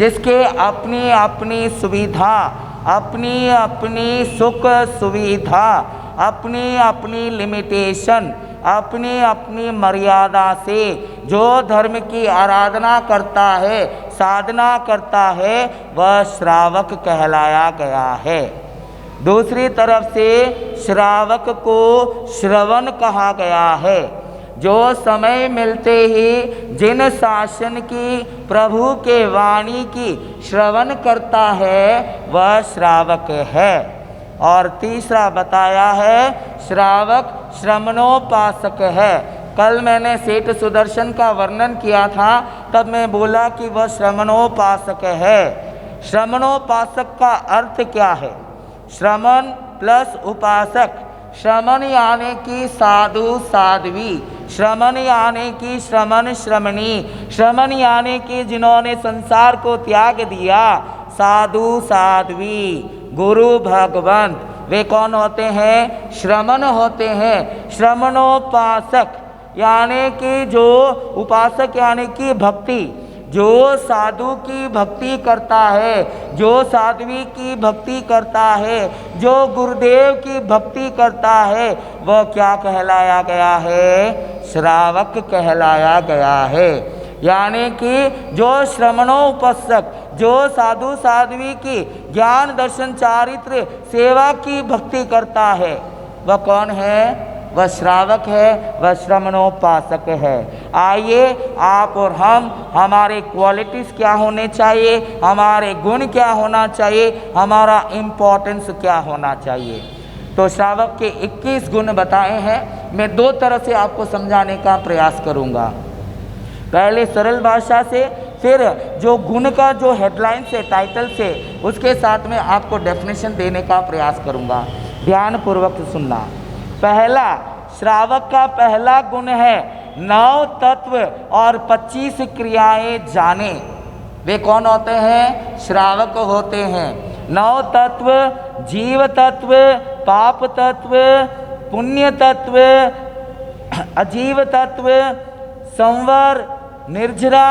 जिसके अपनी अपनी सुविधा, अपनी अपनी सुख सुविधा, अपनी अपनी लिमिटेशन, अपनी अपनी मर्यादा से जो धर्म की आराधना करता है, साधना करता है, वह श्रावक कहलाया गया है। दूसरी तरफ से श्रावक को श्रवण कहा गया है। जो समय मिलते ही जिन शासन की, प्रभु के वाणी की श्रवण करता है, वह श्रावक है। और तीसरा बताया है श्रावक श्रमणोपासक है। कल मैंने सेठ सुदर्शन का वर्णन किया था, तब मैं बोला कि वह श्रमणोपासक है। श्रमणोपासक का अर्थ क्या है? श्रमण प्लस उपासक। श्रमण यानी कि साधु साध्वी, श्रमण यानी कि श्रमण श्रमणी, श्रमण यानी कि जिन्होंने संसार को त्याग दिया, साधु साध्वी, गुरु भगवंत, वे कौन होते हैं? श्रमण होते हैं। श्रमणोपासक यानी कि जो उपासक यानी कि भक्ति, जो साधु की भक्ति करता है, जो साध्वी की भक्ति करता है, जो गुरुदेव की भक्ति करता है, वह क्या कहलाया गया है? श्रावक कहलाया गया है। यानी कि जो श्रमणोपासक, जो साधु साध्वी की ज्ञान दर्शन चारित्र सेवा की भक्ति करता है, वह कौन है? वह श्रावक है, वह श्रमणोपासक है। आइए आप और हम, हमारे क्वालिटीज़ क्या होने चाहिए, हमारे गुण क्या होना चाहिए, हमारा इम्पोर्टेंस क्या होना चाहिए। तो श्रावक के 21 गुण बताए हैं। मैं दो तरह से आपको समझाने का प्रयास करूँगा। पहले सरल भाषा से, फिर जो गुण का जो हेडलाइन से, टाइटल से, उसके साथ में आपको डेफिनेशन देने का प्रयास करूँगा। ध्यानपूर्वक सुनना। पहला, श्रावक का पहला गुण है 9 तत्व और 25 क्रियाएं जाने। वे कौन होते हैं? श्रावक होते हैं। 9 तत्व, जीव तत्व, पाप तत्व, पुण्य तत्व, अजीव तत्व, संवर, निर्जरा,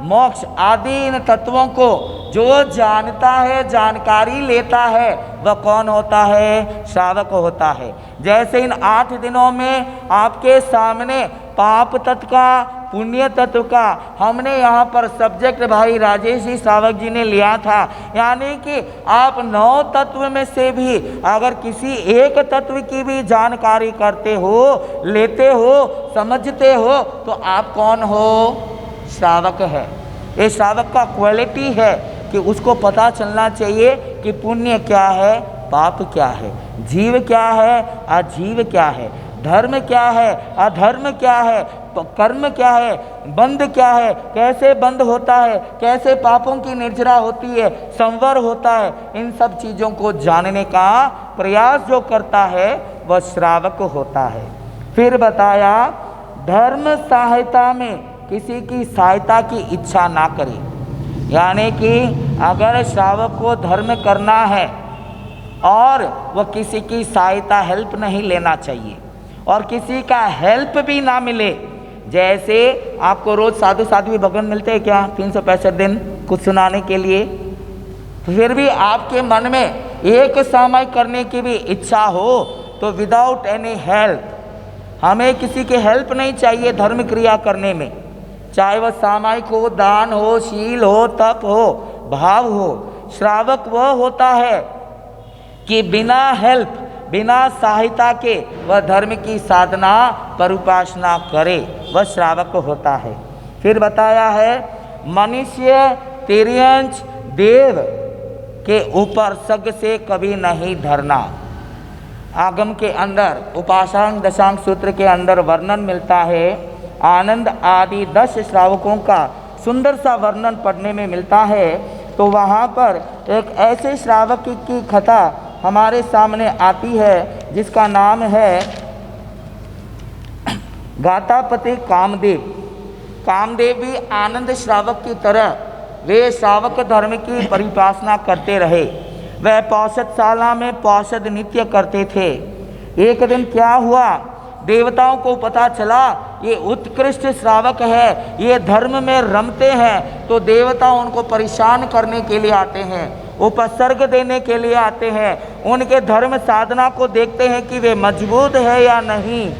मोक्ष आदि इन तत्वों को जो जानता है, जानकारी लेता है, वह कौन होता है? श्रावक होता है। जैसे इन 8 दिनों में आपके सामने पाप तत्व का, पुण्य तत्व का हमने यहाँ पर सब्जेक्ट भाई राजेश जी श्रावक जी ने लिया था। यानी कि आप 9 तत्व में से भी अगर किसी एक तत्व की भी जानकारी करते हो, लेते हो, समझते हो, तो आप कौन हो? श्रावक है। ये श्रावक का क्वालिटी है कि उसको पता चलना चाहिए कि पुण्य क्या है, पाप क्या है, जीव क्या है, अजीव क्या है, धर्म क्या है, अधर्म क्या है, कर्म क्या है, बंध क्या है, कैसे बंध होता है, कैसे पापों की निर्जरा होती है, संवर होता है। इन सब चीज़ों को जानने का प्रयास जो करता है, वह श्रावक होता है। फिर बताया धर्म सहायता में किसी की सहायता की इच्छा ना करे। यानी कि अगर श्रावक को धर्म करना है और वह किसी की सहायता, हेल्प नहीं लेना चाहिए, और किसी का हेल्प भी ना मिले। जैसे आपको रोज़ साधु साध्वी भगवान मिलते हैं क्या 365 दिन कुछ सुनाने के लिए, फिर भी आपके मन में एक समय करने की भी इच्छा हो, तो विदाउट एनी हेल्प, हमें किसी की हेल्प नहीं चाहिए धर्म क्रिया करने में। चाहे वह सामायिक हो, दान हो, शील हो, तप हो, भाव हो। श्रावक वह होता है कि बिना हेल्प, बिना सहायता के वह धर्म की साधना पर उपासना करे, वह श्रावक होता है। फिर बताया है मनुष्य तिर्यंच देव के ऊपर सग से कभी नहीं धरना। आगम के अंदर उपासना दशांग सूत्र के अंदर वर्णन मिलता है। आनंद आदि 10 श्रावकों का सुंदर सा वर्णन पढ़ने में मिलता है। तो वहाँ पर एक ऐसे श्रावक की कथा हमारे सामने आती है जिसका नाम है गातापति कामदेव। कामदेव भी आनंद श्रावक की तरह वे श्रावक धर्म की परिपासना करते रहे। वह पौषधशाला में पौषध नित्य करते थे। एक दिन क्या हुआ देवताओं को पता चला ये उत्कृष्ट श्रावक है, ये धर्म में रमते हैं, तो देवता उनको परेशान करने के लिए आते हैं, उपसर्ग देने के लिए आते हैं, उनके धर्म साधना को देखते हैं कि वे मजबूत है या नहीं।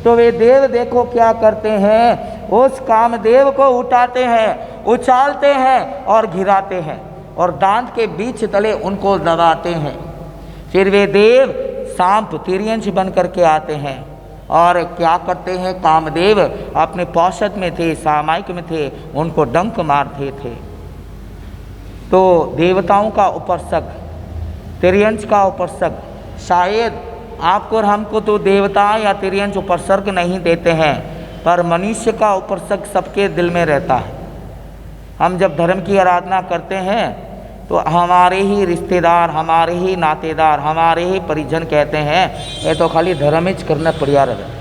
तो वे देव देखो क्या करते हैं, उस कामदेव को उठाते हैं, उछालते हैं और गिराते हैं और दांत के बीच तले उनको दबाते हैं। फिर वे देव सांप तिर्यंश बन करके आते हैं और क्या करते हैं, कामदेव अपने पौषध में थे, सामायिक में थे, उनको डंक मारते थे। तो देवताओं का उपसर्ग, तिर्यंश का उपसर्ग, शायद आपको और हमको तो देवता या तिर्यंश उपसर्ग नहीं देते हैं, पर मनुष्य का उपसर्ग सबके दिल में रहता है। हम जब धर्म की आराधना करते हैं तो हमारे ही रिश्तेदार, हमारे ही नातेदार, हमारे ही परिजन कहते हैं ये तो खाली धर्म ही करना पड़िया रहे।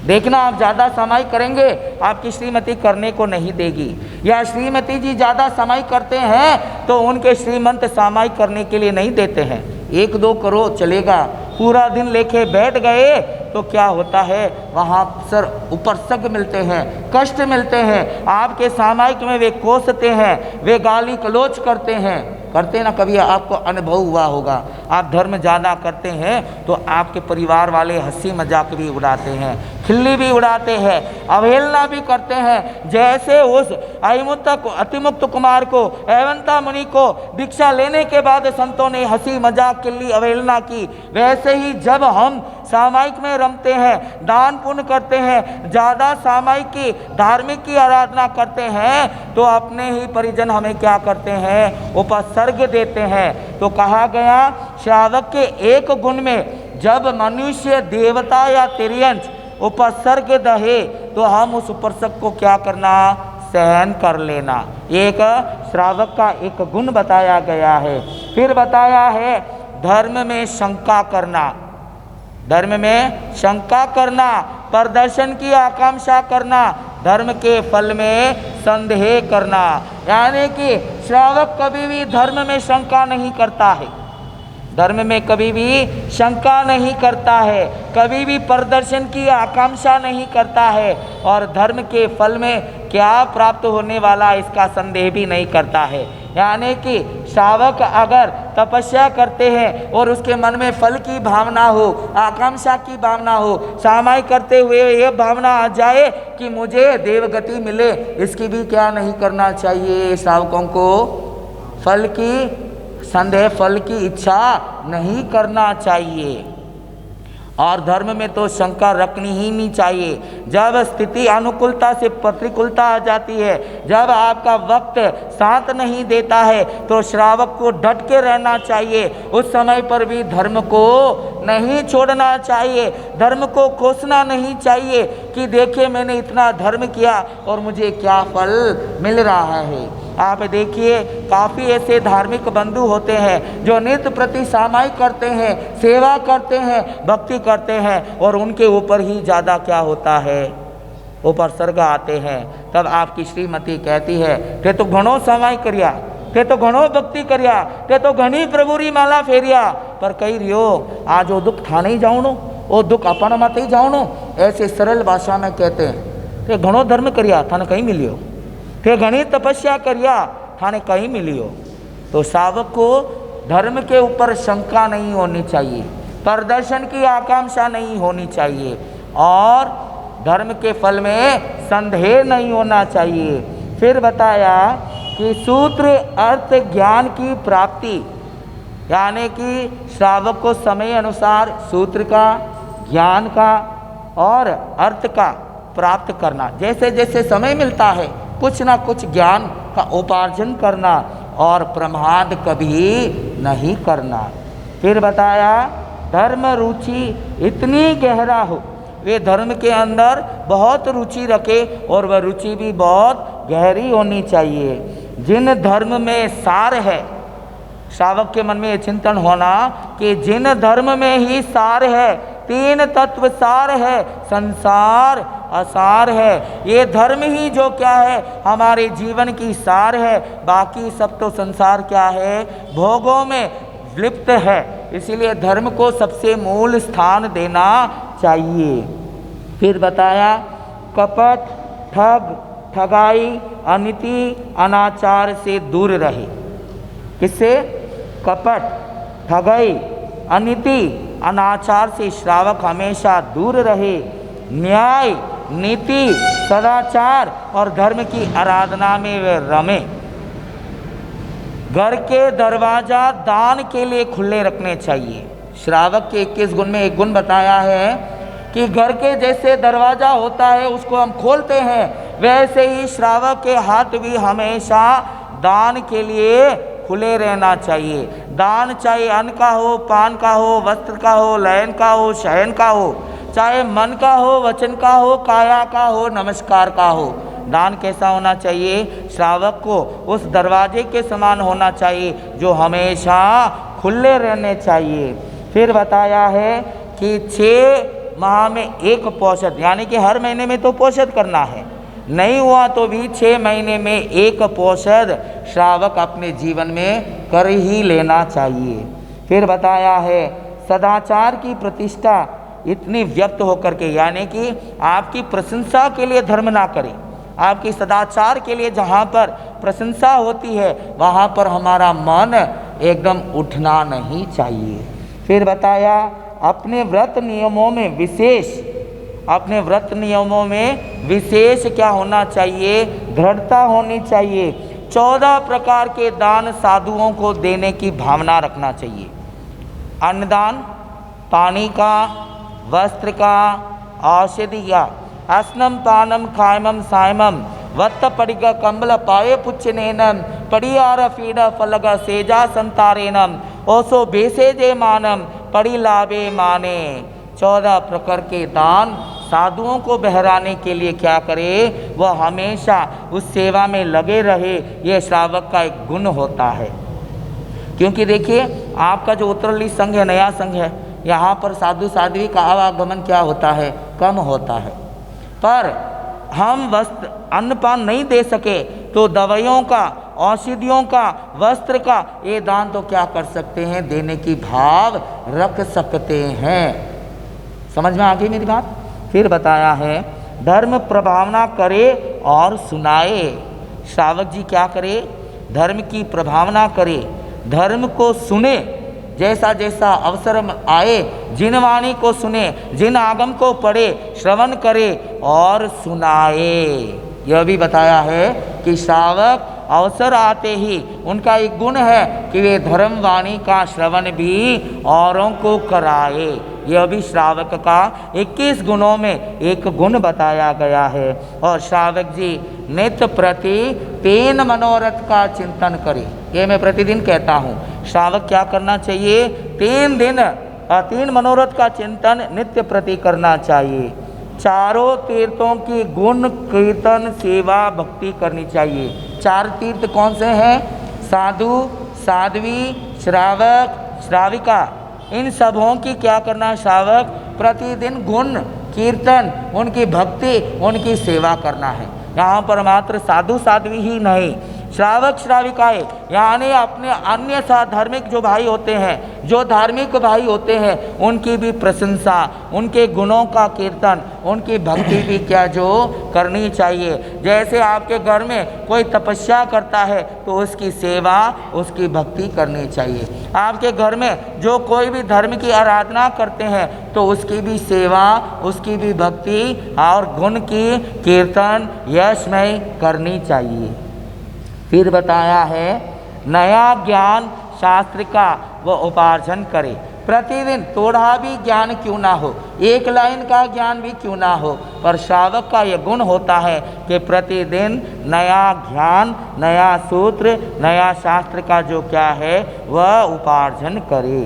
देखना, आप ज़्यादा समाई करेंगे आपकी श्रीमती करने को नहीं देगी, या श्रीमती जी ज़्यादा समाई करते हैं तो उनके श्रीमंत समाई करने के लिए नहीं देते हैं। 1-2 करो चलेगा, पूरा दिन लेके बैठ गए तो क्या होता है, वहाँ सर उपसर्ग मिलते हैं, कष्ट मिलते हैं, आपके सामायिक में वे कोसते हैं, वे गाली गलौज करते हैं, करते ना, कभी आपको अनुभव हुआ होगा। आप धर्म ज़्यादा करते हैं तो आपके परिवार वाले हंसी मजाक भी उड़ाते हैं, खिल्ली भी उड़ाते हैं, अवहेलना भी करते हैं। जैसे उस अतिमुक्त कुमार को, एवंता मुनि को दीक्षा लेने के बाद संतों ने हंसी मजाक खिल्ली अवहेलना की, वैसे ही जब हम सामायिक में रमते हैं, दान पुण्य करते हैं, ज़्यादा सामायिक की धार्मिक की आराधना करते हैं, तो अपने ही परिजन हमें क्या करते हैं, उपसर्ग देते हैं। तो कहा गया श्रावक के एक गुण में जब मनुष्य, देवता या तिर्यंश उपसर्ग दहे तो हम उस उपसर्ग को क्या करना, सहन कर लेना। एक श्रावक का एक गुण बताया गया है। फिर बताया है धर्म में शंका करना, धर्म में शंका करना, प्रदर्शन की आकांक्षा करना, धर्म के फल में संदेह करना। यानी कि श्रावक कभी भी धर्म में शंका नहीं करता है, धर्म में कभी भी शंका नहीं करता है, कभी भी प्रदर्शन की आकांक्षा नहीं करता है, और धर्म के फल में क्या प्राप्त होने वाला इसका संदेह भी नहीं करता है। यानी कि श्रावक अगर तपस्या करते हैं और उसके मन में फल की भावना हो, आकांक्षा की भावना हो, सामाई करते हुए ये भावना आ जाए कि मुझे देवगति मिले, इसकी भी क्या नहीं करना चाहिए, श्रावकों को फल की संदेह, फल की इच्छा नहीं करना चाहिए। और धर्म में तो शंका रखनी ही नहीं चाहिए। जब स्थिति अनुकूलता से प्रतिकूलता आ जाती है, जब आपका वक्त साथ नहीं देता है, तो श्रावक को डट के रहना चाहिए। उस समय पर भी धर्म को नहीं छोड़ना चाहिए, धर्म को कोसना नहीं चाहिए कि देखिए मैंने इतना धर्म किया और मुझे क्या फल मिल रहा है। आप देखिए काफ़ी ऐसे धार्मिक बंधु होते हैं जो नित्य प्रति सामायिक करते हैं, सेवा करते हैं, भक्ति करते हैं, और उनके ऊपर ही ज़्यादा क्या होता है, उपसर्ग आते हैं। तब आपकी श्रीमती कहती है ते तो घणो समाय करिया, ते तो घणो भक्ति करिया, ते तो घनी प्रभुरी माला फेरिया, पर कही रियो आज वो दुख थाने ही जाऊनो, वो दुख अपन मत ही जाऊनो। ऐसे सरल भाषा में कहते हैं ते घणो धर्म करिया थाने कहीं मिलियो, ते घनी तपस्या करिया थाने कहीं मिलियो। तो श्रावक को धर्म के ऊपर शंका नहीं होनी चाहिए, प्रदर्शन की आकांक्षा नहीं होनी चाहिए, और धर्म के फल में संदेह नहीं होना चाहिए। फिर बताया कि सूत्र अर्थ ज्ञान की प्राप्ति, यानी कि श्रावक को समय अनुसार सूत्र का, ज्ञान का और अर्थ का प्राप्त करना, जैसे जैसे समय मिलता है कुछ ना कुछ ज्ञान का उपार्जन करना, और प्रमाद कभी नहीं करना। फिर बताया धर्म रुचि इतनी गहरा हो, वे धर्म के अंदर बहुत रुचि रखे, और वह रुचि भी बहुत गहरी होनी चाहिए। जिन धर्म में सार है, श्रावक के मन में ये चिंतन होना कि जिन धर्म में ही सार है, 3 तत्व सार है, संसार असार है, ये धर्म ही जो क्या है हमारे जीवन की सार है, बाकी सब तो संसार क्या है, भोगों में लिप्त है। इसीलिए धर्म को सबसे मूल स्थान देना चाहिए। फिर बताया कपट, ठग, ठगाई, अनीति, अनाचार से दूर रहे। किससे? कपट, ठगाई, अनीति, अनाचार से श्रावक हमेशा दूर रहे। न्याय, नीति, सदाचार और धर्म की आराधना में वे रमे। घर के दरवाजा दान के लिए खुले रखने चाहिए। श्रावक के 21 गुण में एक गुण बताया है कि घर के जैसे दरवाजा होता है उसको हम खोलते हैं, वैसे ही श्रावक के हाथ भी हमेशा दान के लिए खुले रहना चाहिए। दान चाहे अन्न का हो, पान का हो, वस्त्र का हो, लयन का हो, शयन का हो, चाहे मन का हो, वचन का हो, काया का हो, नमस्कार का हो। दान कैसा होना चाहिए? श्रावक को उस दरवाजे के समान होना चाहिए जो हमेशा खुले रहने चाहिए। फिर बताया है कि 6 माह में एक पौषध, यानी कि हर महीने में तो पौषध करना है, नहीं हुआ तो भी 6 महीने में एक पौषध श्रावक अपने जीवन में कर ही लेना चाहिए। फिर बताया है सदाचार की प्रतिष्ठा इतनी व्यक्त होकर के, यानी कि आपकी प्रशंसा के लिए धर्म ना करें, आपकी सदाचार के लिए जहाँ पर प्रशंसा होती है वहाँ पर हमारा मन एकदम उठना नहीं चाहिए। फिर बताया अपने व्रत नियमों में विशेष, अपने व्रत नियमों में विशेष क्या होना चाहिए? दृढ़ता होनी चाहिए। 14 प्रकार के दान साधुओं को देने की भावना रखना चाहिए। अन्नदान, पानी का, वस्त्र का, औषधि का, अस्नम पानम खायमम सायमम वत्त पड़िग कंबल पाए पुच्छनेनम पड़ियार फीड फलग सेजा संतारेनम ओसो बेसेजे मानम पड़ी लाभे माने। 14 प्रकार के दान साधुओं को बहराने के लिए क्या करे? वह हमेशा उस सेवा में लगे रहे। यह श्रावक का एक गुण होता है। क्योंकि देखिए आपका जो उत्तरली संघ है, नया संघ है, यहाँ पर साधु साध्वी का आवागमन क्या होता है? कम होता है। पर हम वस्त्र अन्नपान नहीं दे सके तो दवाइयों का, औषधियों का, वस्त्र का ये दान तो क्या कर सकते हैं? देने की भाव रख सकते हैं। समझ में आ गई मेरी बात? फिर बताया है धर्म प्रभावना करे और सुनाए। श्रावक जी क्या करे? धर्म की प्रभावना करे, धर्म को सुने, जैसा जैसा अवसर आए जिन वाणी को सुने, जिन आगम को पढ़े, श्रवण करे और सुनाए। यह भी बताया है कि श्रावक अवसर आते ही उनका एक गुण है कि वे धर्म वाणी का श्रवण भी औरों को कराए। यह भी श्रावक का 21 गुणों में एक गुण बताया गया है। और श्रावक जी नित्य प्रति 3 मनोरथ का चिंतन करे। ये मैं प्रतिदिन कहता हूँ, श्रावक क्या करना चाहिए? 3 मनोरथ का चिंतन नित्य प्रति करना चाहिए। चारों तीर्थों की गुण कीर्तन सेवा भक्ति करनी चाहिए। 4 तीर्थ कौन से हैं? साधु, साध्वी, श्रावक, श्राविका। इन सबों की क्या करना? श्रावक प्रतिदिन गुण कीर्तन, उनकी भक्ति, उनकी सेवा करना है। यहाँ पर मात्र साधु साध्वी ही नहीं, श्रावक श्राविकाएँ, यानी अपने अन्य धार्मिक जो भाई होते हैं, जो धार्मिक भाई होते हैं, उनकी भी प्रशंसा, उनके गुणों का कीर्तन, उनकी भक्ति भी क्या जो करनी चाहिए। जैसे आपके घर में कोई तपस्या करता है तो उसकी सेवा, उसकी भक्ति करनी चाहिए। आपके घर में जो कोई भी धर्म की आराधना करते हैं तो उसकी भी सेवा, उसकी भी भक्ति और गुण की कीर्तन यशमय करनी चाहिए। फिर बताया है नया ज्ञान शास्त्र का वह उपार्जन करे। प्रतिदिन थोड़ा भी ज्ञान क्यों ना हो, एक लाइन का ज्ञान भी क्यों ना हो, पर श्रावक का यह गुण होता है कि प्रतिदिन नया ज्ञान, नया सूत्र, नया शास्त्र का जो क्या है वह उपार्जन करे।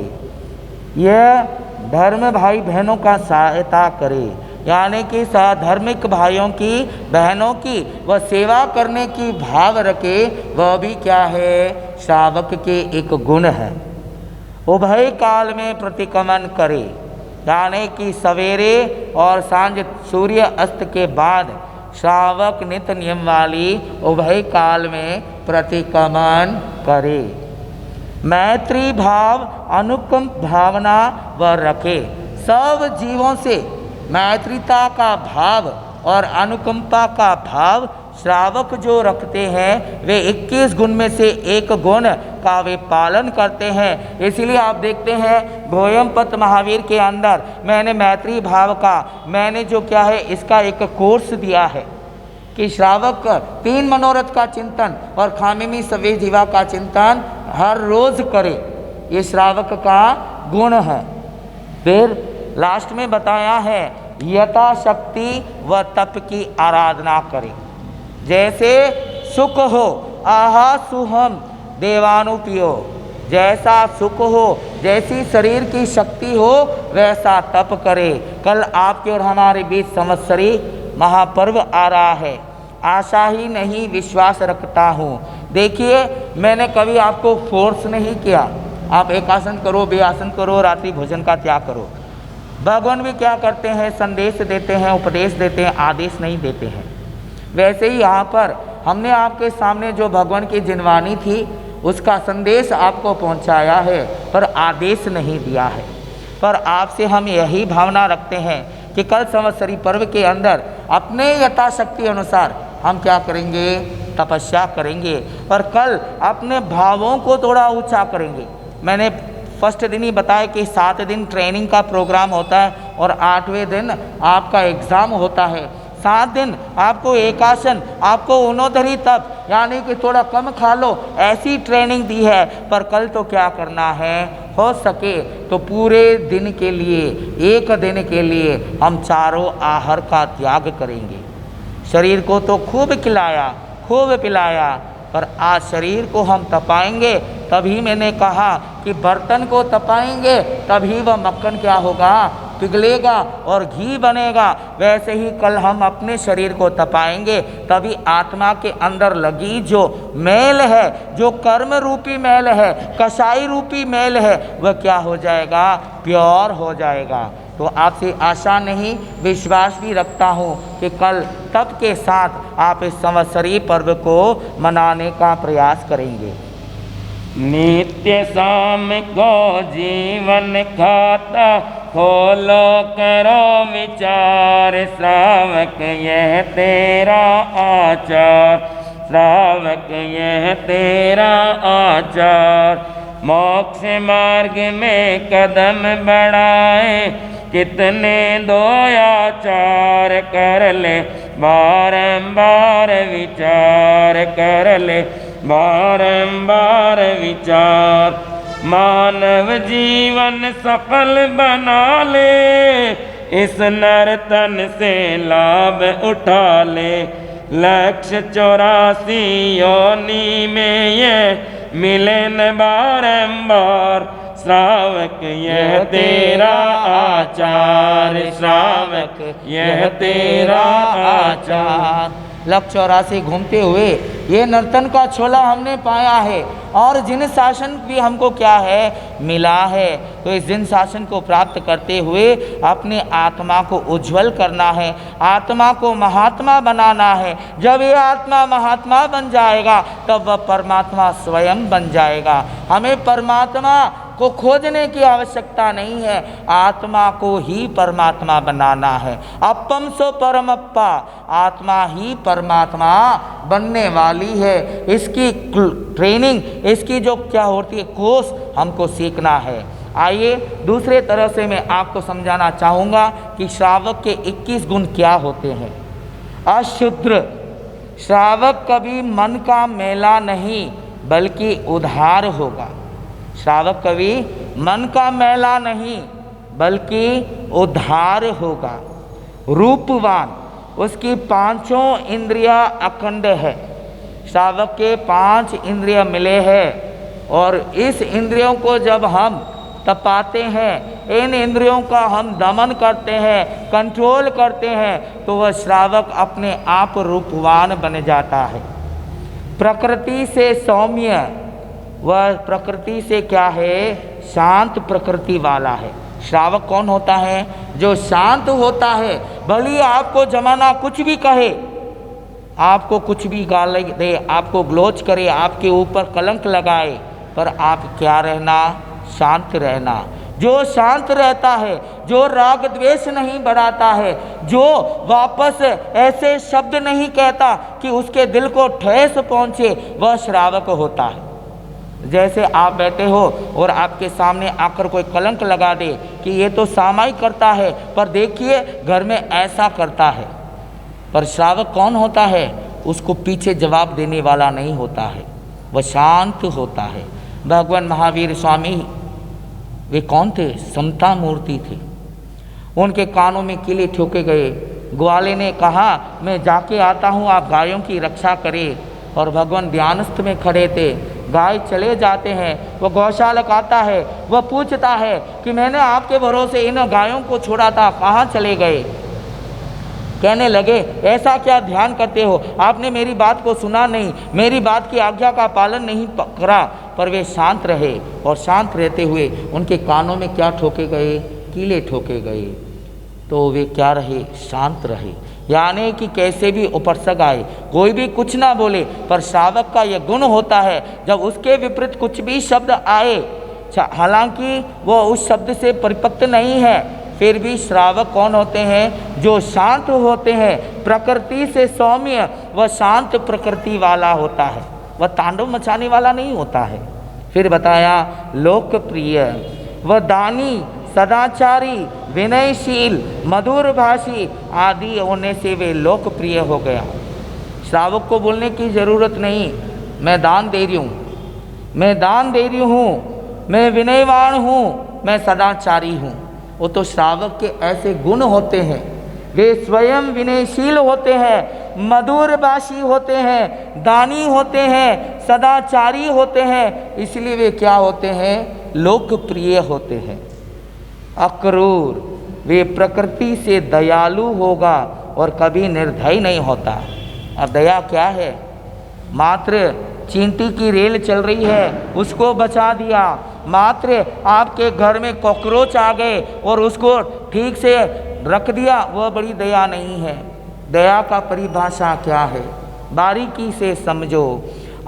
यह धर्म भाई बहनों का सहायता करे, यानी कि धार्मिक भाइयों की बहनों की वह सेवा करने की भाव रखे। वह भी क्या है? श्रावक के एक गुण है। उभय काल में प्रतिक्रमण करे, यानी कि सवेरे और सांझ सूर्य अस्त के बाद श्रावक नित्य नियम वाली उभय काल में प्रतिक्रमण करे। मैत्री भाव, अनुकंप भावना वह रखे। सब जीवों से मैत्रीता का भाव और अनुकंपा का भाव श्रावक जो रखते हैं वे 21 गुण में से एक गुण का वे पालन करते हैं। इसीलिए आप देखते हैं गोयमपत महावीर के अंदर मैंने मैत्री भाव का मैंने जो क्या है इसका एक कोर्स दिया है कि श्रावक 3 मनोरथ का चिंतन और खामिमी सवे जीवा का चिंतन हर रोज करे, ये श्रावक का गुण है। फिर लास्ट में बताया है यथाशक्ति व तप की आराधना करें। जैसे सुख हो आहा सुहम देवानुपियो, जैसा सुख हो जैसी शरीर की शक्ति हो वैसा तप करे। कल आपके और हमारे बीच संवत्सरी महापर्व आ रहा है, आशा ही नहीं विश्वास रखता हूँ। देखिए मैंने कभी आपको फोर्स नहीं किया, आप एक आसन करो, बेआसन करो, रात्रि भोजन का त्याग करो। भगवान भी क्या करते हैं, संदेश देते हैं, उपदेश देते हैं, आदेश नहीं देते हैं। वैसे ही यहाँ पर हमने आपके सामने जो भगवान की जिनवानी थी उसका संदेश आपको पहुँचाया है, पर आदेश नहीं दिया है। पर आपसे हम यही भावना रखते हैं कि कल संवत्सरी पर्व के अंदर अपने यथाशक्ति अनुसार हम क्या करेंगे, तपस्या करेंगे, पर कल अपने भावों को थोड़ा ऊंचा करेंगे। मैंने फर्स्ट दिन ही बताया कि 7 दिन ट्रेनिंग का प्रोग्राम होता है और 8वें दिन आपका एग्ज़ाम होता है। 7 दिन आपको एकासन, आपको उनोधरी तप यानी कि थोड़ा कम खा लो, ऐसी ट्रेनिंग दी है। पर कल तो क्या करना है, हो सके तो पूरे दिन के लिए, एक दिन के लिए हम चारों आहार का त्याग करेंगे। शरीर को तो खूब खिलाया, खूब पिलाया, पर आज शरीर को हम तपाएंगे। तभी मैंने कहा कि बर्तन को तपाएंगे तभी वह मक्खन क्या होगा, पिघलेगा और घी बनेगा। वैसे ही कल हम अपने शरीर को तपाएंगे तभी आत्मा के अंदर लगी जो मैल है, जो कर्म रूपी मैल है, कसाई रूपी मैल है, वह क्या हो जाएगा, प्योर हो जाएगा। तो आपसे आशा नहीं विश्वास भी रखता हूँ कि कल तप के साथ आप इस संवत्सरी पर्व को मनाने का प्रयास करेंगे। नित्य शाम को जीवन खाता खोलो करो विचार, श्रावक यह तेरा आचार, श्रावक यह तेरा आचार। मोक्ष मार्ग में कदम बढ़ाए कितने दो आचार, कर ले बारंबार विचार, कर ले बारंबार विचार। मानव जीवन सफल बना ले, इस नर्तन से लाभ उठा ले। लक्ष्य 84 योनि में ये मिले न बारंबार, श्रावक यह तेरा आचार, श्रावक यह तेरा आचार। लक्ष्य 84 घूमते हुए ये नर्तन का छोला हमने पाया है और जिन शासन भी हमको क्या है मिला है। तो इस जिन शासन को प्राप्त करते हुए अपने आत्मा को उज्जवल करना है, आत्मा को महात्मा बनाना है। जब ये आत्मा महात्मा बन जाएगा तब वह परमात्मा स्वयं बन जाएगा। हमें परमात्मा को खोजने की आवश्यकता नहीं है, आत्मा को ही परमात्मा बनाना है। अपम सो परमप्पा, आत्मा ही परमात्मा बनने वाली है। इसकी ट्रेनिंग, इसकी जो क्या होती है कोर्स हमको सीखना है। आइए दूसरे तरह से मैं आपको समझाना चाहूँगा कि श्रावक के 21 गुण क्या होते हैं। अशुद्र श्रावक कभी मन का मेला नहीं बल्कि उधार होगा। श्रावक कभी मन का मैला नहीं बल्कि उद्धार होगा। रूपवान, उसकी 5 इंद्रियां अखंड है। श्रावक के 5 इंद्रियां मिले हैं और इस इंद्रियों को जब हम तपाते हैं, इन इंद्रियों का हम दमन करते हैं, कंट्रोल करते हैं, तो वह श्रावक अपने आप रूपवान बन जाता है। प्रकृति से सौम्य, वह प्रकृति से क्या है, शांत प्रकृति वाला है। श्रावक कौन होता है, जो शांत होता है। भले आपको जमाना कुछ भी कहे, आपको कुछ भी गाली दे, आपको ग्लोच करे, आपके ऊपर कलंक लगाए, पर आप क्या रहना, शांत रहना। जो शांत रहता है, जो राग द्वेष नहीं बढ़ाता है, जो वापस ऐसे शब्द नहीं कहता कि उसके दिल को ठेस पहुँचे, वह श्रावक होता है। जैसे आप बैठे हो और आपके सामने आकर कोई कलंक लगा दे कि ये तो सामायिक करता है, पर देखिए घर में ऐसा करता है। पर श्रावक कौन होता है? उसको पीछे जवाब देने वाला नहीं होता है, वह शांत होता है। भगवान महावीर स्वामी वे कौन थे? समता मूर्ति थे। उनके कानों में किले ठोके गए। ग्वाले ने कहा मैं जाके आता हूँ, आप गायों की रक्षा करें। और भगवान ध्यानस्थ में खड़े थे। गाय चले जाते हैं, वह गौशालक आता है, वह पूछता है कि मैंने आपके भरोसे इन गायों को छोड़ा था, कहाँ चले गए? कहने लगे ऐसा क्या ध्यान करते हो, आपने मेरी बात को सुना नहीं, मेरी बात की आज्ञा का पालन नहीं करा। पर वे शांत रहे और शांत रहते हुए उनके कानों में क्या ठोके गए? कीले ठोके गए। तो वे क्या रहे? शांत रहे। यानी कि कैसे भी उपरसग आए, कोई भी कुछ ना बोले, पर श्रावक का यह गुण होता है जब उसके विपरीत कुछ भी शब्द आए, हालांकि वो उस शब्द से परिपक्व नहीं है, फिर भी श्रावक कौन होते हैं? जो शांत होते हैं, प्रकृति से सौम्य, वह शांत प्रकृति वाला होता है, वह तांडव मचाने वाला नहीं होता है। फिर बताया लोकप्रिय, वह दानी, सदाचारी, विनयशील, मधुर भाषी आदि होने से वे लोकप्रिय हो गया। श्रावक को बोलने की ज़रूरत नहीं, मैं दान दे रही हूँ, मैं दान दे रही हूँ, मैं विनयवान हूँ, मैं सदाचारी हूँ। वो तो श्रावक के ऐसे गुण होते हैं। वे स्वयं विनयशील होते हैं, मधुर भाषी होते हैं, दानी होते हैं, सदाचारी होते हैं, इसलिए वे क्या होते हैं? लोकप्रिय होते हैं। अक्रूर, वे प्रकृति से दयालु होगा और कभी निर्दयी नहीं होता। अब दया क्या है? मात्र चींटी की रेल चल रही है, उसको बचा दिया। मात्र आपके घर में कॉकरोच आ गए और उसको ठीक से रख दिया, वह बड़ी दया नहीं है। दया का परिभाषा क्या है? बारीकी से समझो।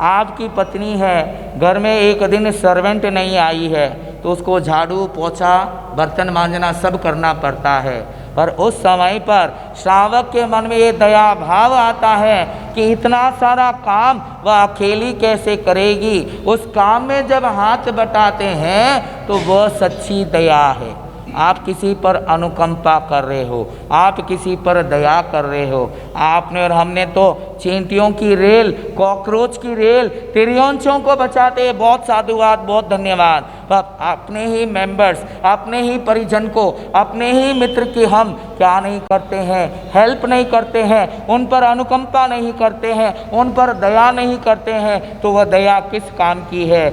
आपकी पत्नी है, घर में एक दिन सर्वेंट नहीं आई है, तो उसको झाड़ू, पोछा, बर्तन मांजना सब करना पड़ता है। पर उस समय पर श्रावक के मन में ये दया भाव आता है कि इतना सारा काम वह अकेली कैसे करेगी। उस काम में जब हाथ बटाते हैं तो वह सच्ची दया है। आप किसी पर अनुकंपा कर रहे हो, आप किसी पर दया कर रहे हो। आपने और हमने तो चींटियों की रेल, कॉकरोच की रेल, तिरछों को बचाते, बहुत साधुवाद, बहुत धन्यवाद। पर अपने ही मेंबर्स, अपने ही परिजन को, अपने ही मित्र की हम क्या नहीं करते हैं? हेल्प नहीं करते हैं, उन पर अनुकंपा नहीं करते हैं, उन पर दया नहीं करते हैं, तो वह दया किस काम की है?